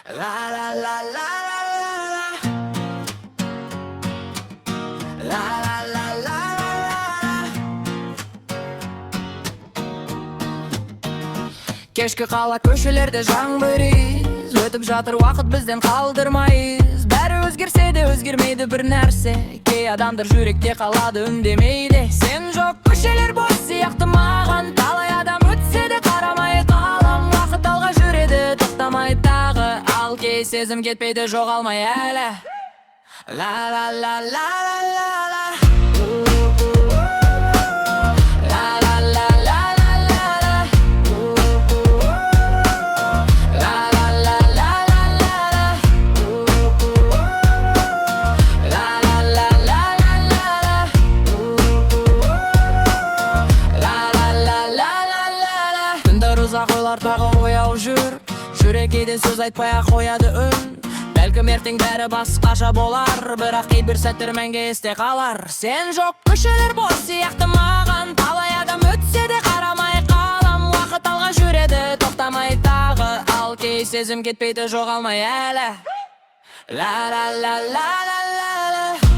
La la la la la la la la la la. Кешкі қала көшелерде жаңбыриз, өтіп жатыр уақыт бізден қалдырмайыз. Бәрі өзгерсе де өзгермейді бір нәрсе, кей адамдар жүректе қалады үндемейді. Сен жоқ көшелер бос сияқты маған, талай адам өтсе де қарамай қалам. Уақыт алға жүреді тоқтамай тағы, ал кей сезім кетпейді жоғалмай әлі. La la la la la la la. Ұзақ ойлар тағы ояу жүр, жүрек кейде сөз айтпай ақ қояды үн. Бәлкім ертең бәрі басқаша болар, бірақ кейбір сәттер мәңгі есте қалар. Сен жоқ көшелер бос сияқты маған, талай адам өтсе де қарамай қалам. Уақыт алға жүреді тоқтамай тағы, ал кей сезім кетпейді жоғалмай әлі. La la la la la la la.